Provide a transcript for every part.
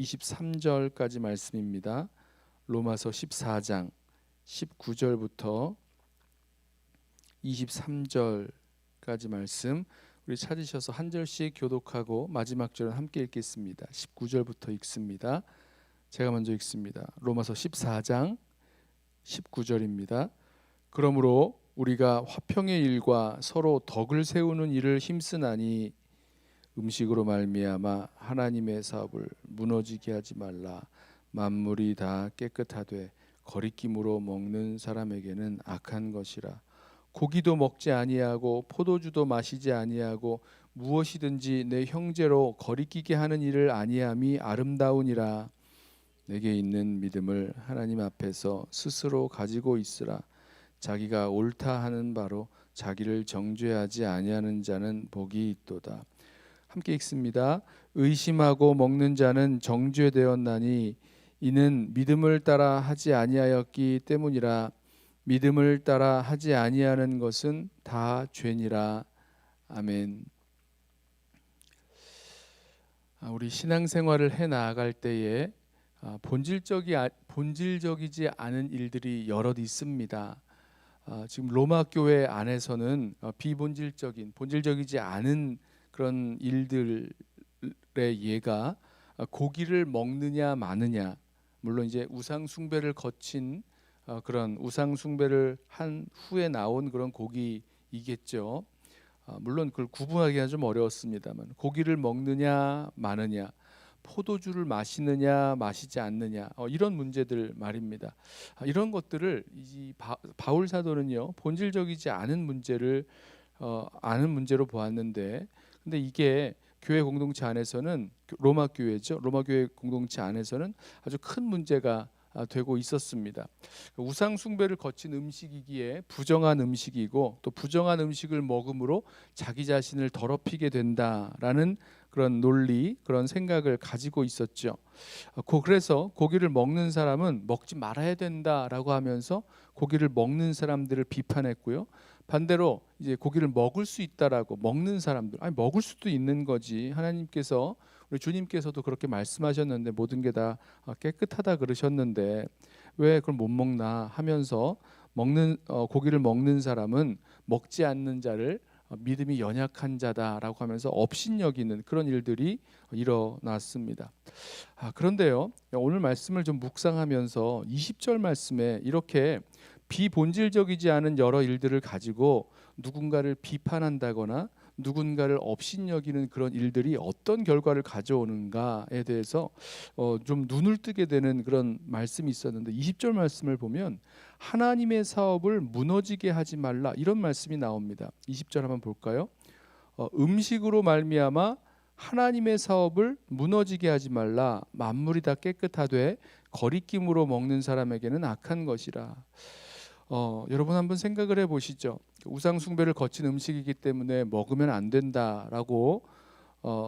23절까지 말씀입니다. 로마서 14장 19절부터 23절까지 말씀, 우리 찾으셔서 한 절씩 교독하고 마지막 절은 함께 읽겠습니다. 19절부터 읽습니다. 제가 먼저 읽습니다. 로마서 14장 19절입니다. 그러므로 우리가 화평의 일과 서로 덕을 세우는 일을 힘쓰나니 음식으로 말미암아 하나님의 사업을 무너지게 하지 말라. 만물이 다 깨끗하되 거리낌으로 먹는 사람에게는 악한 것이라. 고기도 먹지 아니하고 포도주도 마시지 아니하고 무엇이든지 내 형제로 거리끼게 하는 일을 아니함이 아름다우니라. 내게 있는 믿음을 하나님 앞에서 스스로 가지고 있으라. 자기가 옳다 하는 바로 자기를 정죄하지 아니하는 자는 복이 있도다. 함께 읽습니다. 의심하고 먹는 자는 정죄되었나니 이는 믿음을 따라 하지 아니하였기 때문이라. 믿음을 따라 하지 아니하는 것은 다 죄니라. 아멘. 우리 신앙생활을 해 나아갈 때에 본질적이지 않은 일들이 여럿 있습니다. 지금 로마 교회 안에서는 본질적이지 않은 그런 일들의 예가 고기를 먹느냐 마느냐, 물론 이제 우상 숭배를 거친 그런 우상 숭배를 한 후에 나온 그런 고기이겠죠. 물론 그걸 구분하기가 좀 어려웠습니다만, 고기를 먹느냐 마느냐, 포도주를 마시느냐 마시지 않느냐, 이런 문제들 말입니다. 이런 것들을 이 바울 사도는요, 본질적이지 않은 문제를 아는 문제로 보았는데, 근데 이게 교회 공동체 안에서는, 로마 교회죠, 로마 교회 공동체 안에서는 아주 큰 문제가 되고 있었습니다. 우상 숭배를 거친 음식이기에 부정한 음식이고, 또 부정한 음식을 먹음으로 자기 자신을 더럽히게 된다라는 그런 논리, 그런 생각을 가지고 있었죠. 그래서 고기를 먹는 사람은 먹지 말아야 된다라고 하면서 고기를 먹는 사람들을 비판했고요. 반대로 이제 고기를 먹을 수 있다라고 먹는 사람들, 먹을 수도 있는 거지. 하나님께서, 우리 주님께서도 그렇게 말씀하셨는데 모든 게 다 깨끗하다 그러셨는데 왜 그걸 못 먹나 하면서 고기를 먹는 사람은 먹지 않는 자를 믿음이 연약한 자다라고 하면서 업신여기는 그런 일들이 일어났습니다. 그런데요, 오늘 말씀을 좀 묵상하면서 20절 말씀에 이렇게 비본질적이지 않은 여러 일들을 가지고 누군가를 비판한다거나 누군가를 업신여기는 그런 일들이 어떤 결과를 가져오는가에 대해서 좀 눈을 뜨게 되는 그런 말씀이 있었는데, 20절 말씀을 보면 하나님의 사업을 무너지게 하지 말라, 이런 말씀이 나옵니다. 20절 한번 볼까요? 음식으로 말미암아 하나님의 사업을 무너지게 하지 말라. 만물이 다 깨끗하되 거리낌으로 먹는 사람에게는 악한 것이라. 여러분 한번 생각을 해보시죠. 우상 숭배를 거친 음식이기 때문에 먹으면 안 된다라고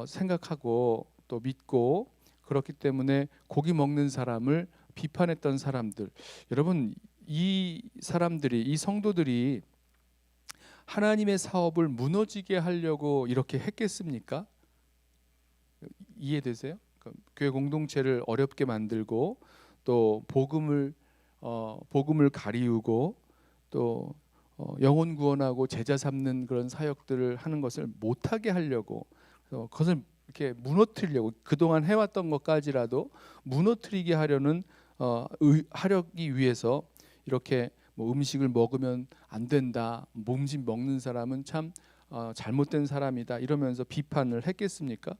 생각하고 또 믿고, 그렇기 때문에 고기 먹는 사람을 비판했던 사람들, 여러분 이 성도들이 하나님의 사업을 무너지게 하려고 이렇게 했겠습니까? 이해되세요? 교회 공동체를 어렵게 만들고 또 복음을 가리우고 또 영혼 구원하고 제자 삼는 그런 사역들을 하는 것을 못하게 하려고, 그것을 이렇게 무너뜨리려고, 그동안 해왔던 것까지라도 무너뜨리게 하려기 위해서 이렇게 음식을 먹으면 안 된다, 음식 먹는 사람은 참 잘못된 사람이다 이러면서 비판을 했겠습니까?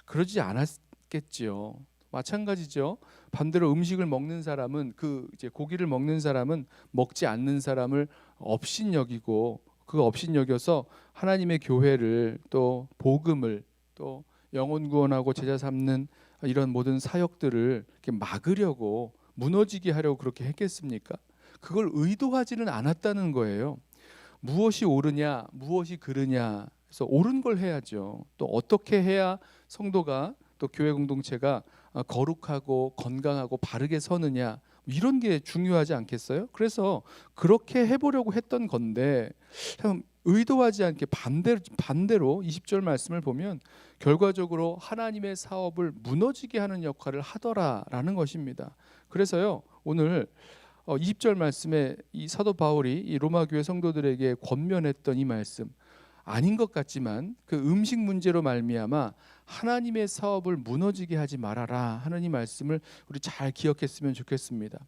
그러지 않았겠지요. 마찬가지죠. 반대로 음식을 먹는 사람은, 이제 고기를 먹는 사람은 먹지 않는 사람을 업신여기고, 그 업신여겨서 하나님의 교회를 또 복음을 또 영혼 구원하고 제자 삼는 이런 모든 사역들을 이렇게 막으려고, 무너지게 하려고 그렇게 했겠습니까? 그걸 의도하지는 않았다는 거예요. 무엇이 옳으냐, 무엇이 그르냐, 그래서 옳은 걸 해야죠. 또 어떻게 해야 성도가, 또 교회 공동체가 거룩하고 건강하고 바르게 서느냐, 이런 게 중요하지 않겠어요? 그래서 그렇게 해보려고 했던 건데, 참 의도하지 않게 반대로 20절 말씀을 보면 결과적으로 하나님의 사업을 무너지게 하는 역할을 하더라라는 것입니다. 그래서요, 오늘 20절 말씀에 이 사도 바울이 이 로마 교회 성도들에게 권면했던 이 말씀, 아닌 것 같지만 그 음식 문제로 말미암아 하나님의 사업을 무너지게 하지 말아라 하는 이 말씀을 우리 잘 기억했으면 좋겠습니다.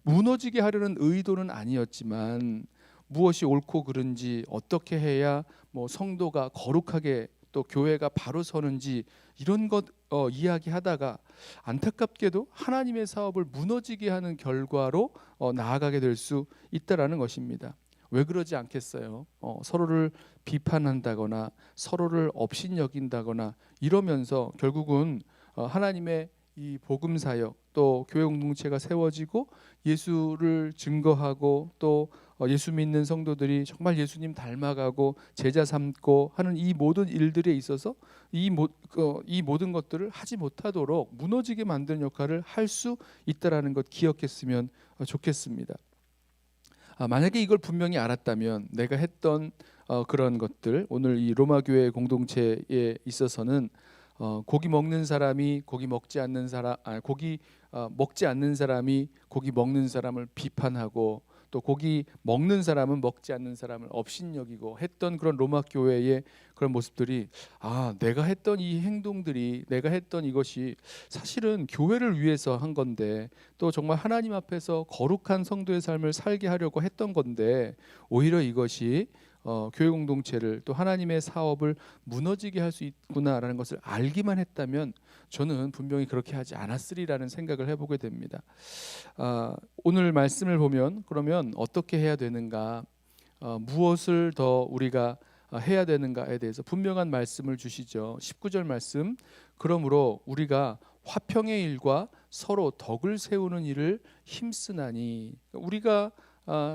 무너지게 하려는 의도는 아니었지만 무엇이 옳고 그른지, 어떻게 해야 성도가 거룩하게 또 교회가 바로 서는지 이런 것 이야기하다가 안타깝게도 하나님의 사업을 무너지게 하는 결과로 나아가게 될 수 있다라는 것입니다. 왜 그러지 않겠어요? 서로를 비판한다거나 서로를 업신여긴다거나 이러면서 결국은 하나님의 이 복음 사역, 또 교회 공동체가 세워지고 예수를 증거하고 또 예수 믿는 성도들이 정말 예수님 닮아가고 제자 삼고 하는 이 모든 일들에 있어서 이 모든 것들을 하지 못하도록 무너지게 만드는 역할을 할 수 있다라는 것 기억했으면 좋겠습니다. 만약에 이걸 분명히 알았다면 내가 했던 그런 것들, 오늘 이 로마 교회 공동체에 있어서는 고기 먹는 사람이 고기 먹지 않는 사람, 고기 먹지 않는 사람이 고기 먹는 사람을 비판하고 또 고기 먹는 사람은 먹지 않는 사람을 업신여기고 했던 그런 로마 교회의 그런 모습들이, 내가 했던 이 행동들이, 내가 했던 이것이 사실은 교회를 위해서 한 건데, 또 정말 하나님 앞에서 거룩한 성도의 삶을 살게 하려고 했던 건데, 오히려 이것이 교회 공동체를 또 하나님의 사업을 무너지게 할 수 있구나라는 것을 알기만 했다면 저는 분명히 그렇게 하지 않았으리라는 생각을 해보게 됩니다. 오늘 말씀을 보면 그러면 어떻게 해야 되는가, 무엇을 더 우리가 해야 되는가에 대해서 분명한 말씀을 주시죠. 19절 말씀, 그러므로 우리가 화평의 일과 서로 덕을 세우는 일을 힘쓰나니, 우리가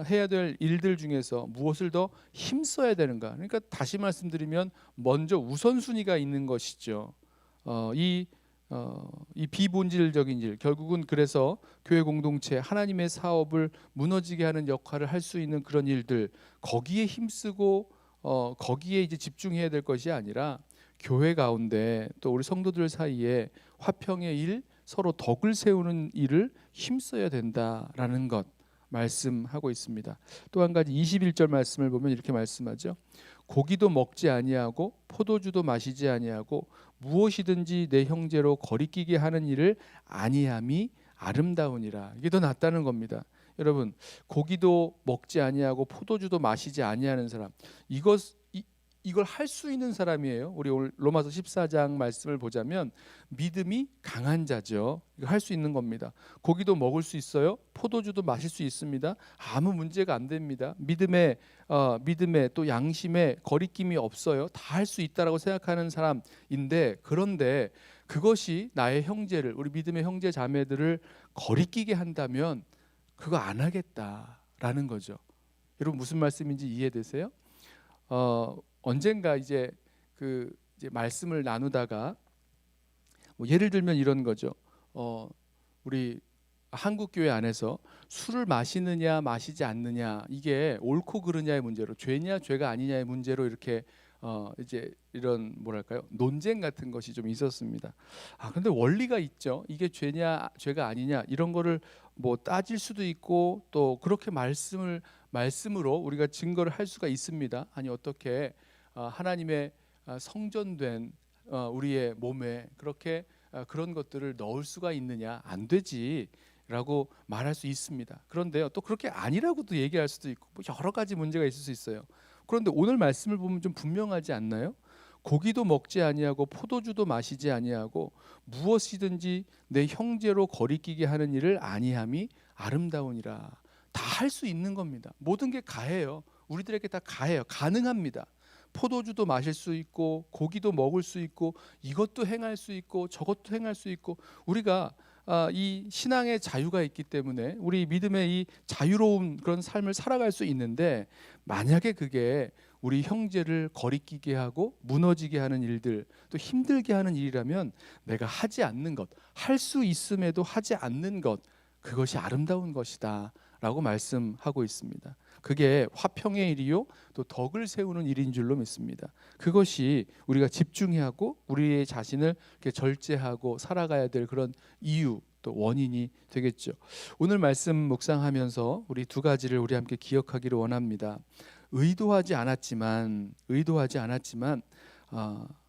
해야 될 일들 중에서 무엇을 더 힘써야 되는가? 그러니까 다시 말씀드리면 먼저 우선순위가 있는 것이죠. 이 비본질적인 일, 결국은 그래서 교회 공동체 하나님의 사업을 무너지게 하는 역할을 할 수 있는 그런 일들, 거기에 힘쓰고 거기에 이제 집중해야 될 것이 아니라 교회 가운데 또 우리 성도들 사이에 화평의 일, 서로 덕을 세우는 일을 힘써야 된다라는 것 말씀하고 있습니다. 또 한 가지 21절 말씀을 보면 이렇게 말씀하죠. 고기도 먹지 아니하고 포도주도 마시지 아니하고 무엇이든지 내 형제로 거리끼게 하는 일을 아니함이 아름다우니라. 이게 더 낫다는 겁니다. 여러분, 고기도 먹지 아니하고 포도주도 마시지 아니하는 사람, 이걸 할 수 있는 사람이에요. 우리 오늘 로마서 14장 말씀을 보자면 믿음이 강한 자죠. 이거 할 수 있는 겁니다. 고기도 먹을 수 있어요. 포도주도 마실 수 있습니다. 아무 문제가 안 됩니다. 믿음에 또 양심에 거리낌이 없어요. 다 할 수 있다라고 생각하는 사람인데, 그런데 그것이 나의 형제를, 우리 믿음의 형제 자매들을 거리끼게 한다면 그거 안 하겠다라는 거죠. 여러분, 무슨 말씀인지 이해되세요? 언젠가 이제 말씀을 나누다가 예를 들면 이런 거죠. 우리 한국 교회 안에서 술을 마시느냐 마시지 않느냐, 이게 옳고 그르냐의 문제로, 죄냐 죄가 아니냐의 문제로 이렇게 이제 이런 뭐랄까요, 논쟁 같은 것이 좀 있었습니다. 근데 원리가 있죠. 이게 죄냐 죄가 아니냐 이런 거를 따질 수도 있고, 또 그렇게 말씀으로 우리가 증거를 할 수가 있습니다. 아니, 어떻게 하나님의 성전된 우리의 몸에 그렇게 그런 것들을 넣을 수가 있느냐, 안 되지라고 말할 수 있습니다. 그런데요, 또 그렇게 아니라고도 얘기할 수도 있고, 여러 가지 문제가 있을 수 있어요. 그런데 오늘 말씀을 보면 좀 분명하지 않나요? 고기도 먹지 아니하고 포도주도 마시지 아니하고 무엇이든지 내 형제로 거리끼게 하는 일을 아니함이 아름다우니라. 다 할 수 있는 겁니다. 모든 게 가해요. 우리들에게 다 가해요. 가능합니다. 포도주도 마실 수 있고 고기도 먹을 수 있고 이것도 행할 수 있고 저것도 행할 수 있고, 우리가 이 신앙의 자유가 있기 때문에 우리 믿음의 이 자유로운 그런 삶을 살아갈 수 있는데, 만약에 그게 우리 형제를 거리끼게 하고 무너지게 하는 일들, 또 힘들게 하는 일이라면 내가 하지 않는 것, 할 수 있음에도 하지 않는 것, 그것이 아름다운 것이다 라고 말씀하고 있습니다. 그게 화평의 일이요 또 덕을 세우는 일인 줄로 믿습니다. 그것이 우리가 집중해야 하고 우리의 자신을 이렇게 절제하고 살아가야 될 그런 이유 또 원인이 되겠죠. 오늘 말씀 묵상하면서 우리 두 가지를 우리 함께 기억하기를 원합니다. 의도하지 않았지만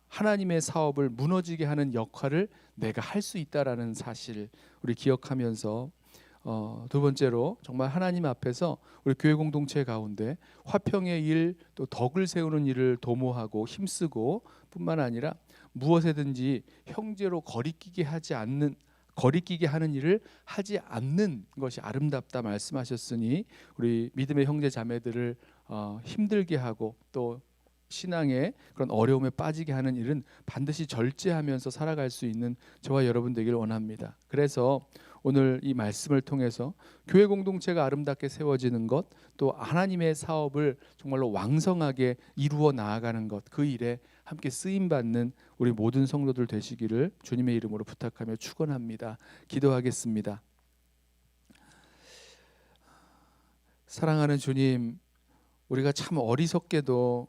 하나님의 사업을 무너지게 하는 역할을 내가 할 수 있다라는 사실 우리 기억하면서 두 번째로 정말 하나님 앞에서 우리 교회 공동체 가운데 화평의 일 또 덕을 세우는 일을 도모하고 힘쓰고 뿐만 아니라 무엇에든지 형제로 거리끼게 하는 일을 하지 않는 것이 아름답다 말씀하셨으니 우리 믿음의 형제 자매들을 힘들게 하고 또 신앙의 그런 어려움에 빠지게 하는 일은 반드시 절제하면서 살아갈 수 있는 저와 여러분 되기를 원합니다. 그래서 오늘 이 말씀을 통해서 교회 공동체가 아름답게 세워지는 것, 또 하나님의 사업을 정말로 왕성하게 이루어 나아가는 것, 그 일에 함께 쓰임 받는 우리 모든 성도들 되시기를 주님의 이름으로 부탁하며 축원합니다. 기도하겠습니다. 사랑하는 주님, 우리가 참 어리석게도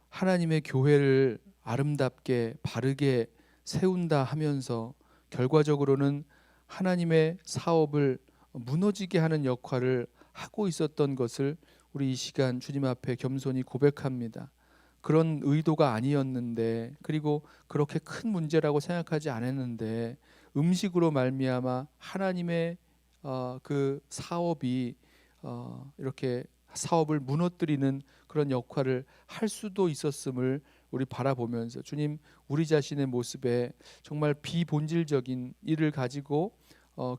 하나님의 교회를 아름답게 바르게 세운다 하면서 결과적으로는 하나님의 사업을 무너지게 하는 역할을 하고 있었던 것을 우리 이 시간 주님 앞에 겸손히 고백합니다. 그런 의도가 아니었는데, 그리고 그렇게 큰 문제라고 생각하지 않았는데 음식으로 말미암아 하나님의 그 사업이 이렇게 사업을 무너뜨리는 그런 역할을 할 수도 있었음을 우리 바라보면서 주님, 우리 자신의 모습에 정말 비본질적인 일을 가지고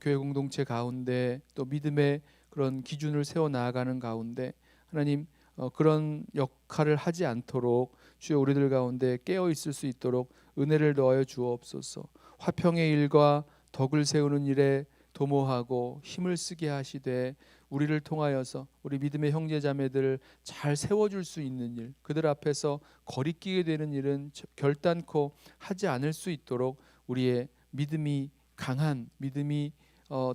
교회 공동체 가운데 또 믿음의 그런 기준을 세워 나아가는 가운데 하나님 그런 역할을 하지 않도록 주여 우리들 가운데 깨어 있을 수 있도록 은혜를 더하여 주옵소서. 화평의 일과 덕을 세우는 일에 도모하고 힘을 쓰게 하시되 우리를 통하여서 우리 믿음의 형제 자매들을 잘 세워줄 수 있는 일, 그들 앞에서 거리끼게 되는 일은 결단코 하지 않을 수 있도록 우리의 믿음이 강한 믿음이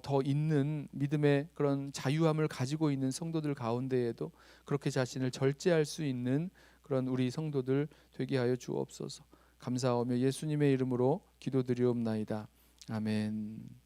더 있는 믿음의 그런 자유함을 가지고 있는 성도들 가운데에도 그렇게 자신을 절제할 수 있는 그런 우리 성도들 되게 하여 주옵소서. 감사하며 예수님의 이름으로 기도드리옵나이다. 아멘.